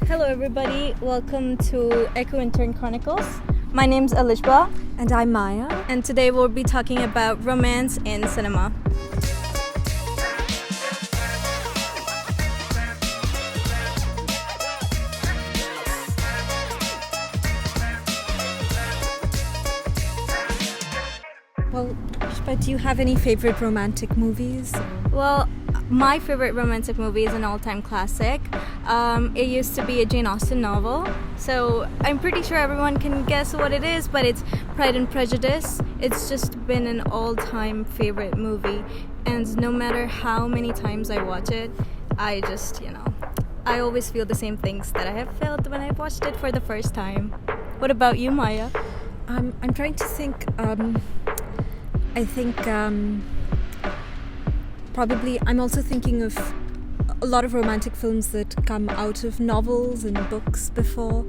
Hello everybody, welcome to Echo Intern Chronicles. My name's Alishba. And I'm Maya. And today we'll be talking about romance in cinema. Well, Alishba, do you have any favorite romantic movies? Well, my favorite romantic movie is an all-time classic. It used to be a Jane Austen novel, so I'm pretty sure everyone can guess what it is, but it's Pride and Prejudice. It's just been an all-time favorite movie, and no matter how many times I watch it, I just, I always feel the same things that I have felt when I watched it for the first time. What about you, Maya? I'm trying to think. Probably I'm also thinking of a lot of romantic films that come out of novels and books before.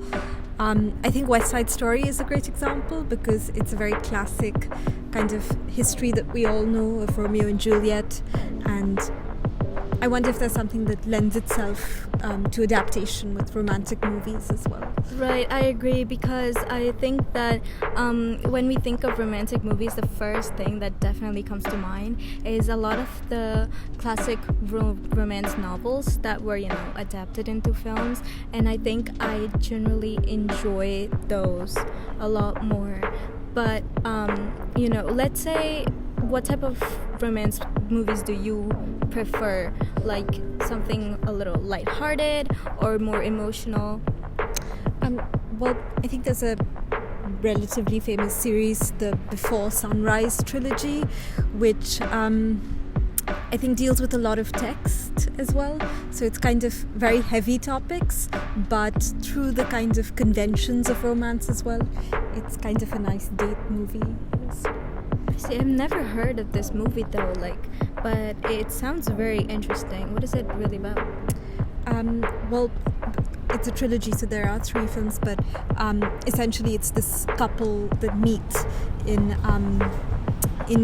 I think West Side Story is a great example because it's a very classic kind of history that we all know of Romeo and Juliet, and I wonder if there's something that lends itself to adaptation with romantic movies as well. Right, I agree, because I think that when we think of romantic movies, the first thing that definitely comes to mind is a lot of the classic romance novels that were, adapted into films, and I think I generally enjoy those a lot more. But, let's say, what type of romance movies do you prefer? Like something a little lighthearted or more emotional? Well, I think there's a relatively famous series, the Before Sunrise trilogy, which I think deals with a lot of text as well. So it's kind of very heavy topics, but through the kind of conventions of romance as well. It's kind of a nice date movie. See, I've never heard of this movie though, but it sounds very interesting. What is it really about? Well, it's a trilogy, so there are 3 films, but essentially it's this couple that meet in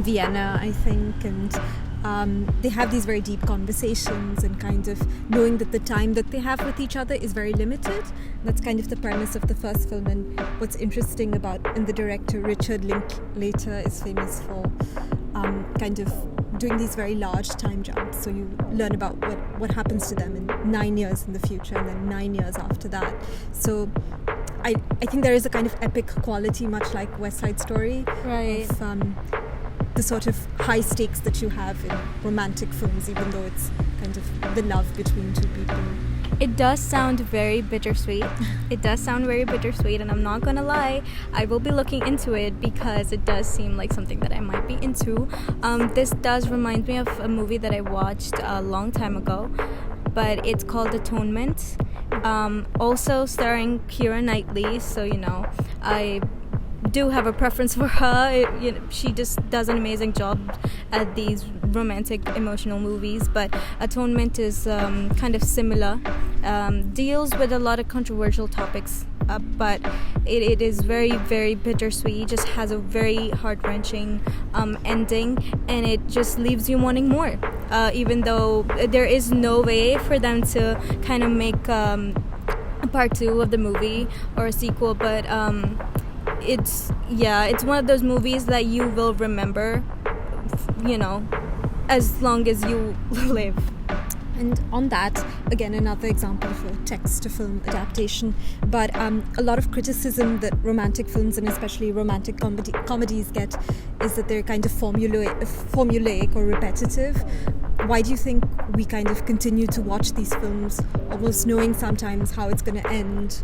Vienna, I think, and they have these very deep conversations and kind of knowing that the time that they have with each other is very limited. That's kind of the premise of the first film, and what's interesting and the director Richard Linklater is famous for kind of doing these very large time jumps, so you learn about what happens to them in 9 years in the future and then 9 years after that. So I think there is a kind of epic quality, much like West Side Story, right, of the sort of high stakes that you have in romantic films, even though it's kind of the love between 2 people. It does sound very bittersweet. And I'm not gonna lie, I will be looking into it because it does seem like something that I might be into. This does remind me of a movie that I watched a long time ago, but it's called Atonement. Also starring Keira Knightley, so I do have a preference for her. She just does an amazing job at these romantic emotional movies, but Atonement is kind of similar, deals with a lot of controversial topics, but it is very, very bittersweet. Just has a very heart-wrenching ending, and it just leaves you wanting more, even though there is no way for them to kind of make a part 2 of the movie or a sequel, but it's one of those movies that you will remember, as long as you live. And on that, again, another example of a text-to-film adaptation, but a lot of criticism that romantic films and especially romantic comedies get is that they're kind of formulaic or repetitive. Why do you think we kind of continue to watch these films, almost knowing sometimes how it's going to end?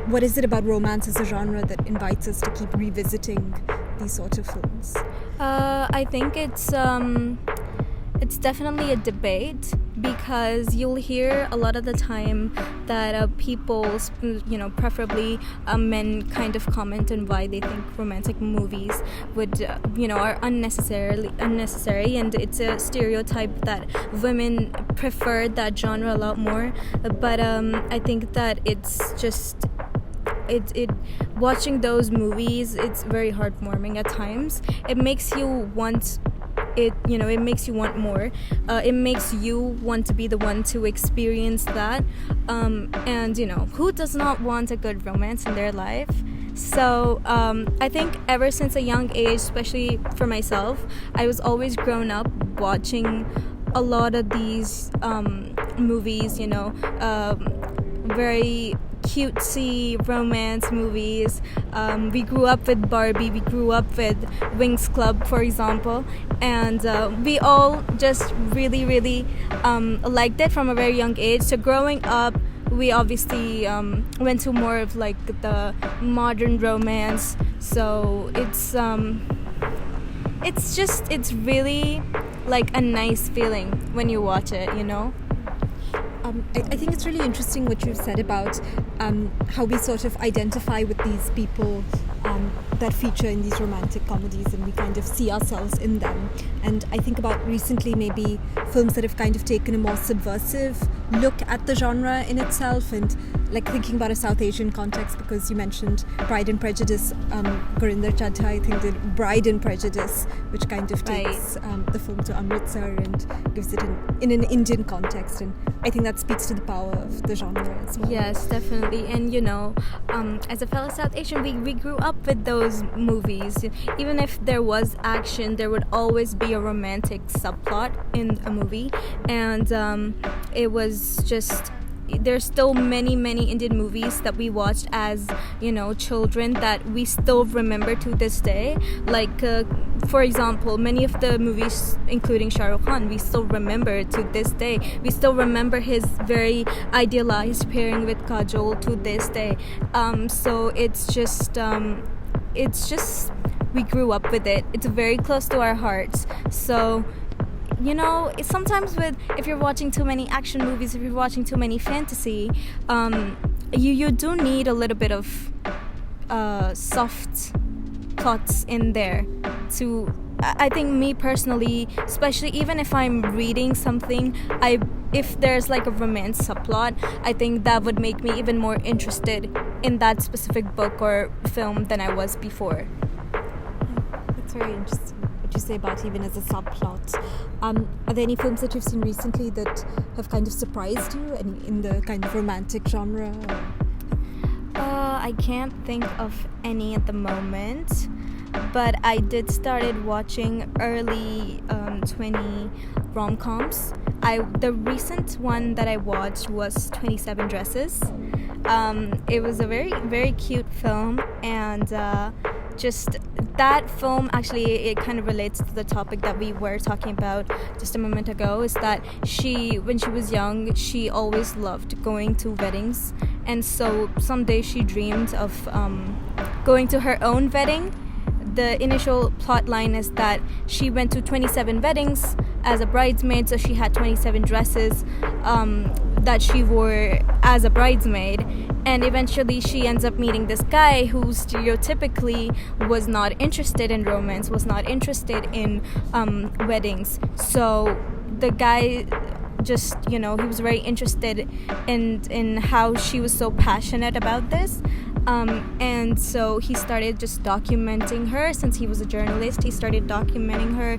What is it about romance as a genre that invites us to keep revisiting these sort of films? I think it's definitely a debate, because you'll hear a lot of the time that people, preferably men, kind of comment on why they think romantic movies are unnecessary, and it's a stereotype that women prefer that genre a lot more. But I think that it's just watching those movies, it's very heartwarming at times. It makes you want it makes you want more. It makes you want to be the one to experience that. And who does not want a good romance in their life? So I think ever since a young age, especially for myself, I was always grown up watching a lot of these movies, very cutesy romance movies. We grew up with Barbie, we grew up with Wings Club, for example, and we all just really, really liked it from a very young age. So growing up, we obviously went to more of like the modern romance. So it's really like a nice feeling when you watch it. I think it's really interesting what you've said about how we sort of identify with these people that feature in these romantic comedies, and we kind of see ourselves in them. And I think about recently maybe films that have kind of taken a more subversive look at the genre in itself, and like thinking about a South Asian context, because you mentioned Pride and Prejudice. Gurinder Chadha, I think, did Bride and Prejudice, which kind of takes the film to Amritsar and gives it in an Indian context, and I think that speaks to the power of the genre as well. Yes, definitely. And as a fellow South Asian, we grew up with those movies. Even if there was action, there would always be a romantic subplot in a movie, and it was just, there's still many Indian movies that we watched as children that we still remember to this day. Like for example, many of the movies, including Shah Rukh Khan, we still remember to this day. We still remember his very idealized pairing with Kajol to this day. So it's just we grew up with it. It's very close to our hearts. So sometimes if you're watching too many action movies, if you're watching too many fantasy, you do need a little bit of soft plots in there to, I think, me personally, especially even if I'm reading something, if there's like a romance subplot, I think that would make me even more interested in that specific book or film than I was before. That's very interesting you say about even as a subplot. Are there any films that you've seen recently that have kind of surprised you in the kind of romantic genre? I can't think of any at the moment, but I did started watching early 20 rom-coms. The recent one that I watched was 27 Dresses. It was a very, very cute film, and just that film, actually, it kind of relates to the topic that we were talking about just a moment ago, is that when she was young, she always loved going to weddings, and so someday she dreamed of going to her own wedding. The initial plot line is that she went to 27 weddings as a bridesmaid, so she had 27 dresses that she wore as a bridesmaid, and eventually she ends up meeting this guy who stereotypically was not interested in romance, was not interested in weddings. So the guy just, he was very interested in how she was so passionate about this. And so he started just documenting her. Since he was a journalist, he started documenting her,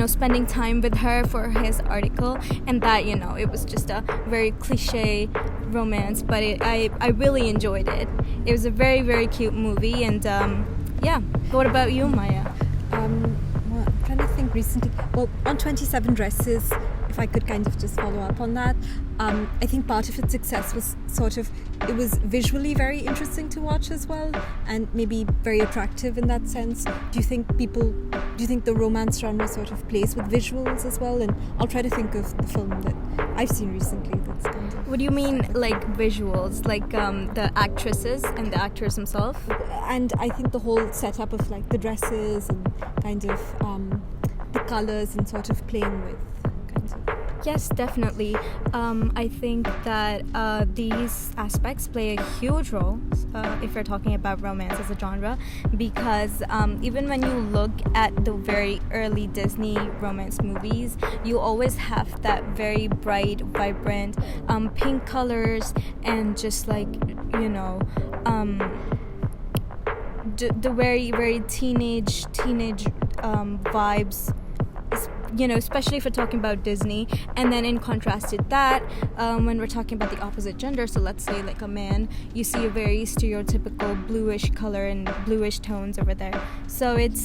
spending time with her for his article, and that, it was just a very cliche romance, but I really enjoyed it. It was a very, very cute movie, and yeah. What about you, Maya? Well, I'm trying to think recently. Well, on 27 Dresses, if I could kind of just follow up on that, I think part of its success was it was visually very interesting to watch as well, and maybe very attractive in that sense. Do you think the romance genre sort of plays with visuals as well? And I'll try to think of the film that I've seen recently that's kind of... What do you mean, like visuals? Like the actresses and the actors themselves? And I think the whole setup of like the dresses and kind of the colours and sort of playing with kinds of... Yes, definitely. I think that these aspects play a huge role if you're talking about romance as a genre, because even when you look at the very early Disney romance movies, you always have that very bright, vibrant pink colors, and just like, the very, very teenage vibes, especially if we're talking about Disney. And then in contrast to that, when we're talking about the opposite gender, so let's say like a man, you see a very stereotypical bluish color and bluish tones over there. So it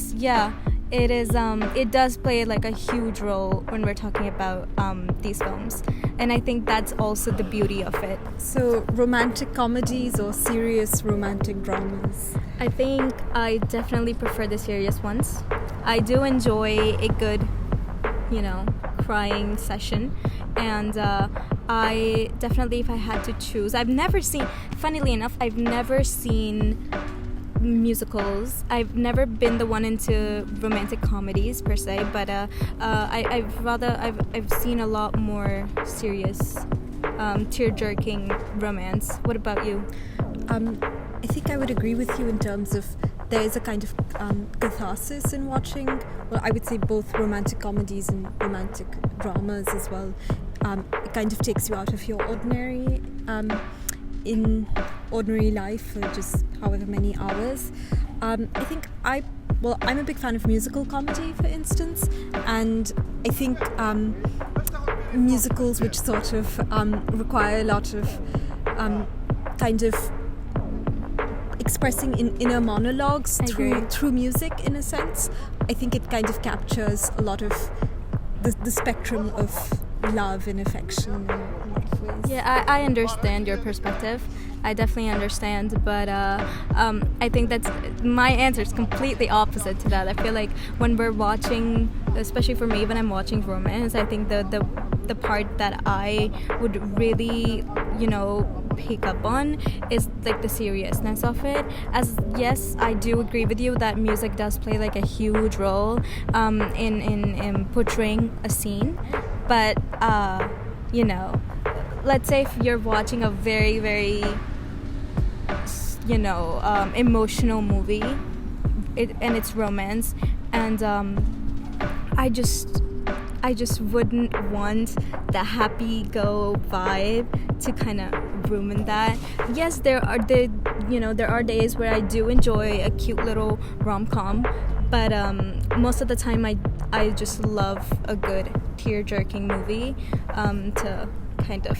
does play like a huge role when we're talking about these films. And I think that's also the beauty of it. So romantic comedies or serious romantic dramas? I think I definitely prefer the serious ones. I do enjoy a good crying session, and I definitely, if I had to choose, funnily enough, I've never seen musicals. I've never been the one into romantic comedies per se, but I've seen a lot more serious, tear-jerking romance. What about you? I think I would agree with you in terms of there is a kind of catharsis in watching, well, I would say both romantic comedies and romantic dramas as well. It kind of takes you out of your ordinary life for just however many hours. I think I'm a big fan of musical comedy, for instance, and I think musicals which sort of require a lot of kind of expressing in inner monologues through music, in a sense. I think it kind of captures a lot of the spectrum of love and affection in a lot of ways. Yeah, I understand your perspective. I definitely understand, but I think that's my answer is completely opposite to that. I feel like when we're watching, especially for me, when I'm watching romance, I think the part that I would really, pick up on is like the seriousness of it. As yes, I do agree with you that music does play like a huge role in portraying a scene, but let's say if you're watching a very, very emotional movie, and it's romance, and I just wouldn't want the happy go vibe to kind of ruin that. Yes, there are days where I do enjoy a cute little rom-com, but most of the time I just love a good tear-jerking movie to kind of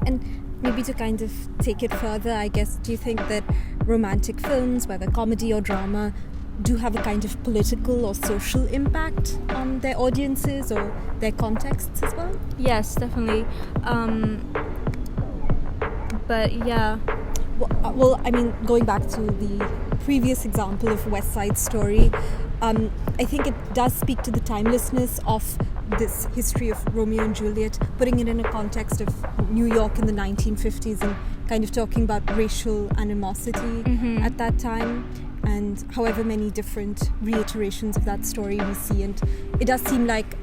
And maybe to kind of take it further, I guess, do you think that romantic films, whether comedy or drama, do have a kind of political or social impact on their audiences or their contexts as well? Yes, definitely. But yeah. Well, I mean, going back to the previous example of West Side Story, I think it does speak to the timelessness of this history of Romeo and Juliet, putting it in a context of New York in the 1950s and kind of talking about racial animosity at that time, and however many different reiterations of that story we see. And it does seem like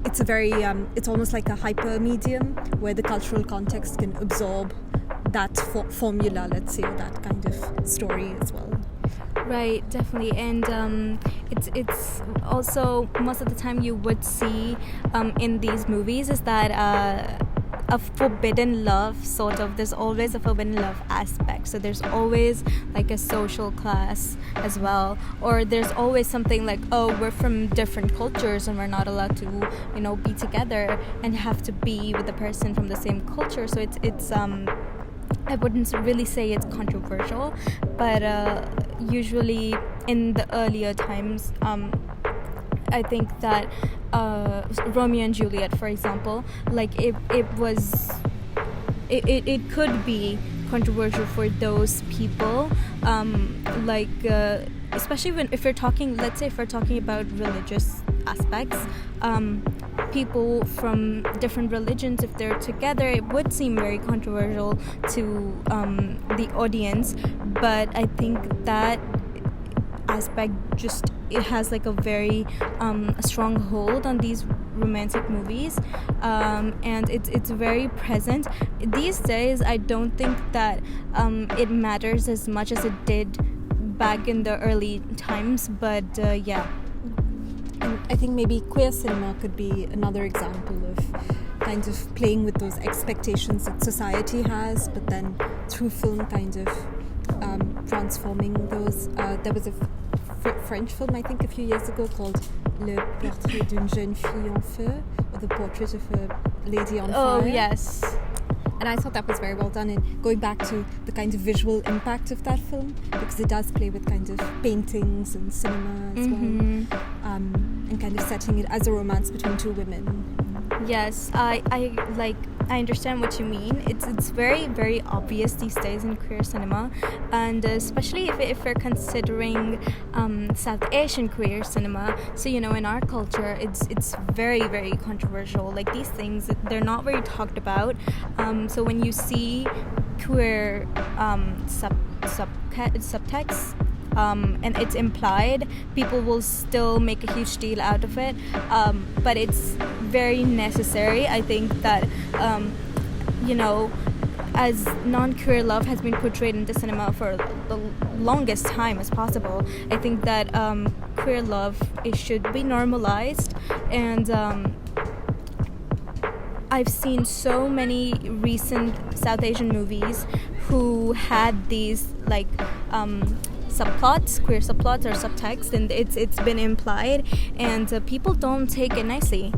it's a very it's almost like a hyper medium where the cultural context can absorb that formula, let's say, or that kind of story as well. Right, definitely. And it's also most of the time you would see in these movies is that a forbidden love, sort of. There's always a forbidden love aspect. So there's always like a social class as well, or there's always something like, oh, we're from different cultures and we're not allowed to, be together and have to be with the person from the same culture. So it's I wouldn't really say it's controversial, but usually in the earlier times, I think that Romeo and Juliet, for example, like it could be controversial for those people, especially if we're talking, let's say if we're talking about religious aspects, people from different religions, if they're together, it would seem very controversial to the audience. But I think that aspect it has like a very strong hold on these romantic movies, and it's very present these days. I don't think that it matters as much as it did back in the early times, but yeah. And I think maybe queer cinema could be another example of kind of playing with those expectations that society has, but then through film kind of transforming those. There was a French film, I think, a few years ago called Le Portrait d'une jeune fille en feu, or The Portrait of a Lady on Fire. Oh, yes. And I thought that was very well done, and going back to the kind of visual impact of that film, because it does play with kind of paintings and cinema as well, and kind of setting it as a romance between two women. Yes, I understand what you mean. It's very, very obvious these days in queer cinema, and especially if we're considering South Asian queer cinema. So, you know, in our culture, it's very, very controversial. Like, these things, they're not very talked about. So when you see queer subtext, and it's implied, people will still make a huge deal out of it, but it's very necessary. I think that you know, as non-queer love has been portrayed in the cinema for the longest time as possible, I think that queer love, it should be normalized. And I've seen so many recent South Asian movies who had these like subplots, queer subplots or subtext, and it's been implied, and people don't take it nicely.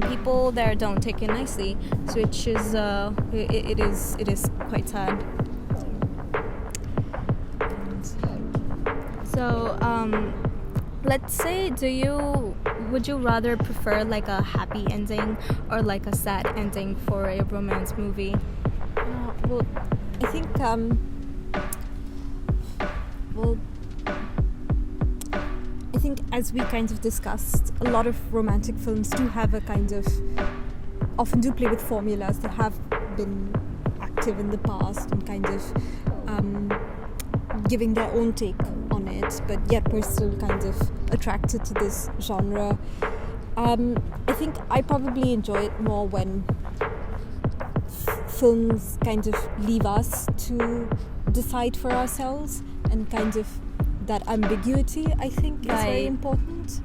People there don't take it nicely, so which is it is quite sad. So let's say, would you rather prefer like a happy ending or like a sad ending for a romance movie? Well, I think I think, as we kind of discussed, a lot of romantic films do have a kind of, often do play with formulas that have been active in the past, and kind of giving their own take on it, but yet we're still kind of attracted to this genre. I think I probably enjoy it more when films kind of leave us to decide for ourselves, and kind of that ambiguity, I think, is very important.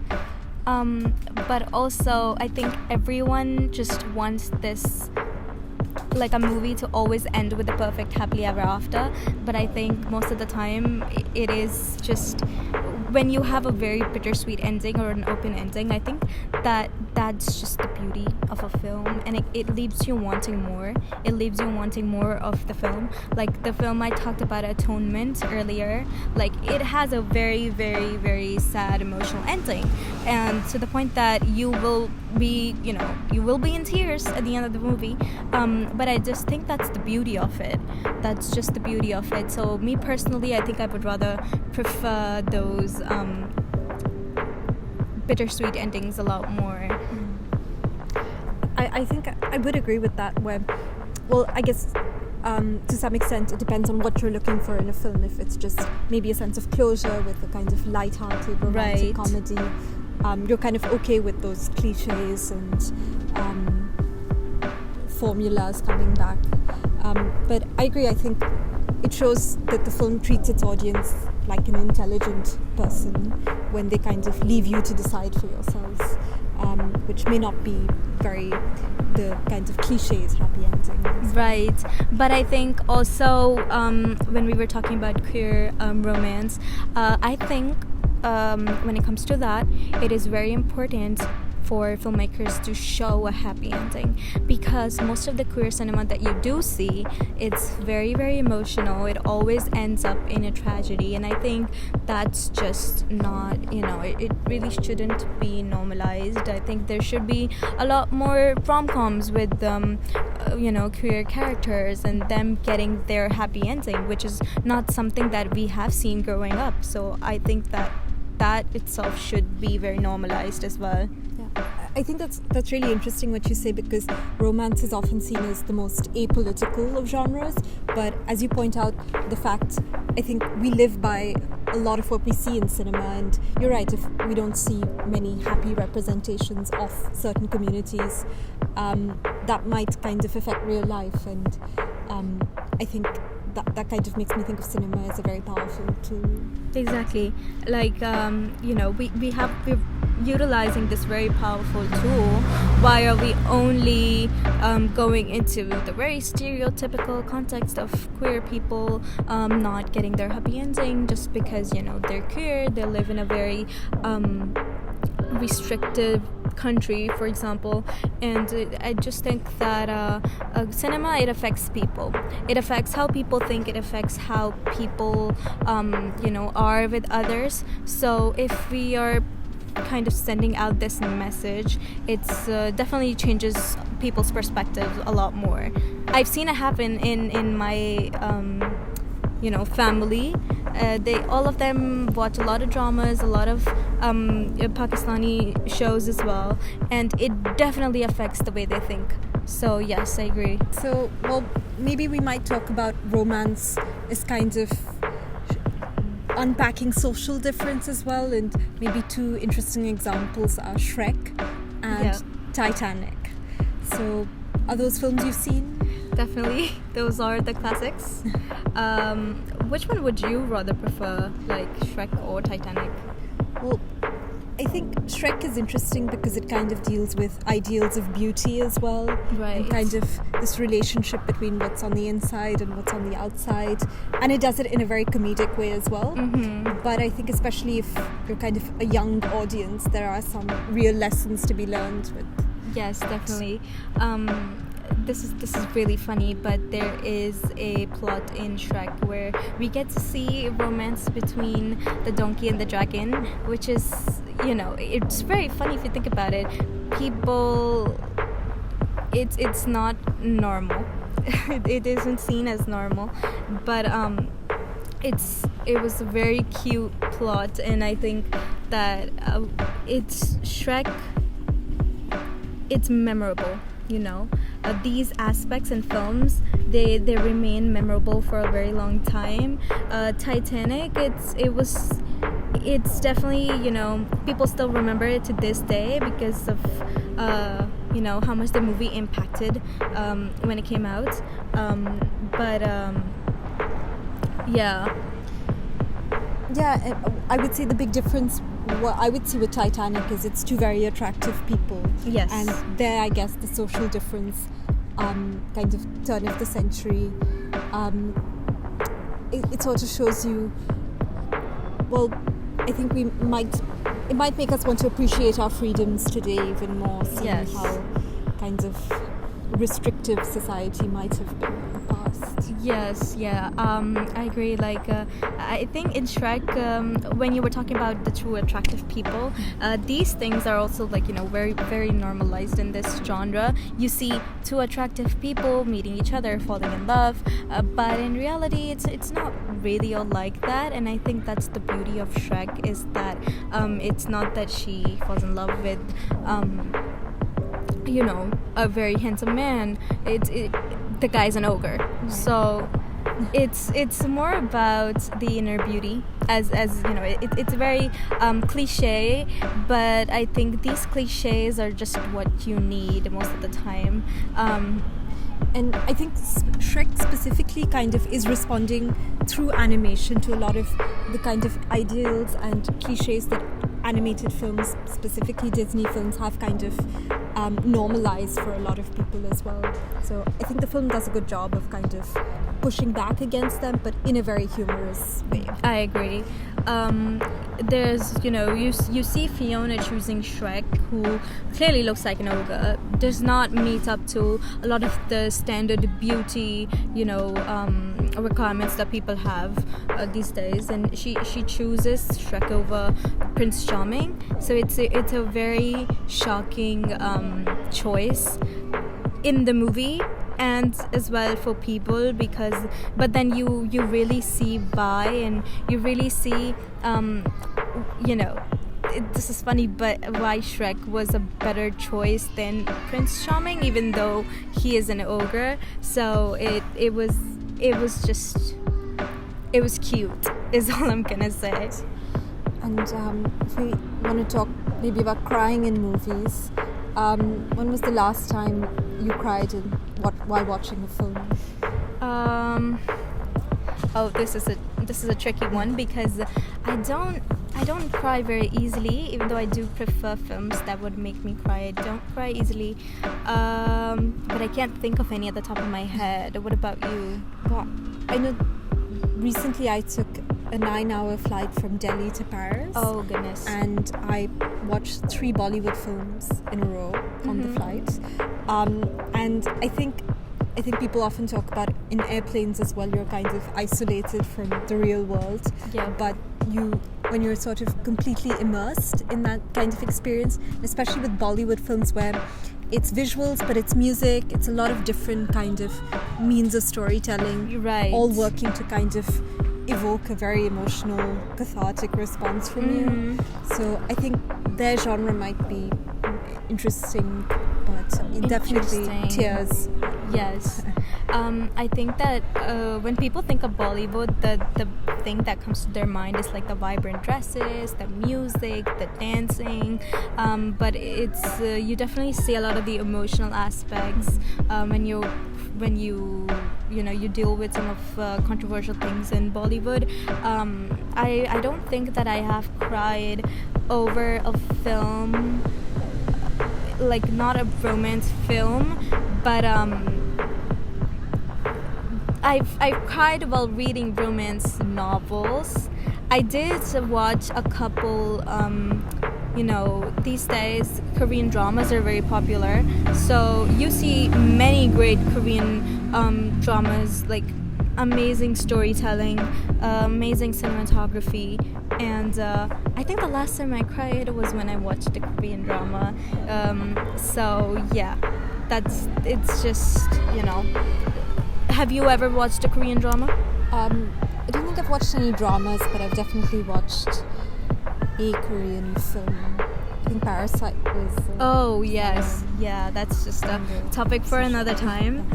But also, I think everyone just wants this, like a movie to always end with a perfect happily ever after. But I think most of the time it is just, when you have a very bittersweet ending or an open ending, I think that's just the beauty of a film, and it leaves you wanting more. It leaves you wanting more of the film. Like the film I talked about, Atonement, earlier, like it has a very, very, very sad emotional ending, and to the point that you will be in tears at the end of the movie. But I just think that's the beauty of it. That's just the beauty of it. So me personally, I think I would rather prefer those bittersweet endings a lot more. I think I would agree with that, where, well, I guess to some extent it depends on what you're looking for in a film. If it's just maybe a sense of closure with a kind of light-hearted romantic comedy, you're kind of okay with those cliches and formulas coming back. But I agree, I think it shows that the film treats its audience like an intelligent person when they kind of leave you to decide for yourselves, which may not be very the kind of cliches happy endings. Right, but I think also when we were talking about queer romance, I think when it comes to that, it is very important for filmmakers to show a happy ending, because most of the queer cinema that you do see, it's very, very emotional. It always ends up in a tragedy, and I think that's just not, it really shouldn't be normalized. I think there should be a lot more rom-coms with queer characters and them getting their happy ending, which is not something that we have seen growing up. So I think that itself should be very normalized as well. I think that's really interesting what you say, because romance is often seen as the most apolitical of genres, but as you point out, the fact, I think we live by a lot of what we see in cinema, and you're right, if we don't see many happy representations of certain communities, that might kind of affect real life, and I think that kind of makes me think of cinema as a very powerful tool. Exactly. Like we utilizing this very powerful tool, why are we only going into the very stereotypical context of queer people not getting their happy ending just because, you know, they're queer, they live in a very restrictive country, for example. And I just think that cinema, it affects people. It affects how people think. It affects how people are with others. So if we are kind of sending out this message, it's definitely changes people's perspectives a lot more. I've seen it happen in my family. They all of them watch a lot of dramas, a lot of Pakistani shows as well, and it definitely affects the way they think. So yes, I agree. So, well, maybe we might talk about romance as kind of unpacking social difference as well, and maybe two interesting examples are Shrek and Titanic. So, are those films you've seen? Definitely, those are the classics. Which one would you rather prefer, like Shrek or Titanic? Well, I think Shrek is interesting because it kind of deals with ideals of beauty as well. Right. And kind of this relationship between what's on the inside and what's on the outside. And it does it in a very comedic way as well. Mm-hmm. But I think especially if you're kind of a young audience, there are some real lessons to be learned with. Yes, definitely. This is really funny, but there is a plot in Shrek where we get to see romance between the donkey and the dragon, which is, it's very funny if you think about it. People, it's not normal. It isn't seen as normal, but it was a very cute plot, and I think that it's Shrek. It's memorable. These aspects in films, they remain memorable for a very long time. Titanic, it's definitely, people still remember it to this day because of how much the movie impacted when it came out. Yeah, I would say the big difference what I would see with Titanic is it's two very attractive people. Yes. And there, I guess, the social difference, kind of turn of the century, it sort of shows you, well, I think it might make us want to appreciate our freedoms today even more, seeing how kind of restrictive society might have been in the past. Yes, I agree. I think in Shrek, when you were talking about the two attractive people, these things are also very, very normalized in this genre. You see two attractive people meeting each other, falling in love, but in reality, it's not really all like that. And I think that's the beauty of Shrek, is that it's not that she falls in love with a very handsome man. The guy's an ogre. Right. So it's more about the inner beauty, as it's very cliche, but I think these cliches are just what you need most of the time. And I think Shrek specifically kind of is responding through animation to a lot of the kind of ideals and cliches that animated films, specifically Disney films, have kind of normalized for a lot of people as well. So I think the film does a good job of kind of pushing back against them, but in a very humorous way. I agree. There's, you see Fiona choosing Shrek, who clearly looks like an ogre, does not meet up to a lot of the standard beauty, requirements that people have these days, and she chooses Shrek over Prince Charming. So it's a very shocking choice in the movie, and as well for people, but then you really see why, and you really see this is funny, but why Shrek was a better choice than Prince Charming, even though he is an ogre. So it was cute, is all I'm gonna say. And if we want to talk maybe about crying in movies, when was the last time you cried while watching a film? This is a tricky one, because I don't cry very easily, even though I do prefer films that would make me cry. I don't cry easily, but I can't think of any at the top of my head. What about you? Well, I know recently I took a 9-hour flight from Delhi to Paris. Oh goodness! And I watched 3 Bollywood films in a row on the flight. And I think people often talk about in airplanes as well, you're kind of isolated from the real world. Yeah. But when you're sort of completely immersed in that kind of experience, especially with Bollywood films where it's visuals, but it's music, it's a lot of different kind of means of storytelling, Right. all working to kind of evoke a very emotional, cathartic response from you. So I think their genre might be interesting, but it definitely Interesting. tears. Yes. I think that when people think of Bollywood, the thing that comes to their mind is like the vibrant dresses, the music, the dancing. But it's you definitely see a lot of the emotional aspects when you deal with some of controversial things in Bollywood. I don't think that I have cried over a film, like not a romance film, but I've cried while reading romance novels. I did watch a couple. These days Korean dramas are very popular, so you see many great Korean dramas, like amazing storytelling, amazing cinematography, and I think the last time I cried was when I watched a Korean drama. So yeah, it's just. Have you ever watched a Korean drama? I don't think I've watched any dramas, but I've definitely watched a Korean film. I think Parasite was. Oh yes, yeah, that's just a topic for another time.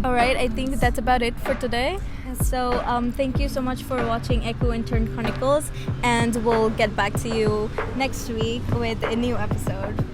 All right, I think that's about it for today. So thank you so much for watching Echo and Turn Chronicles, and we'll get back to you next week with a new episode.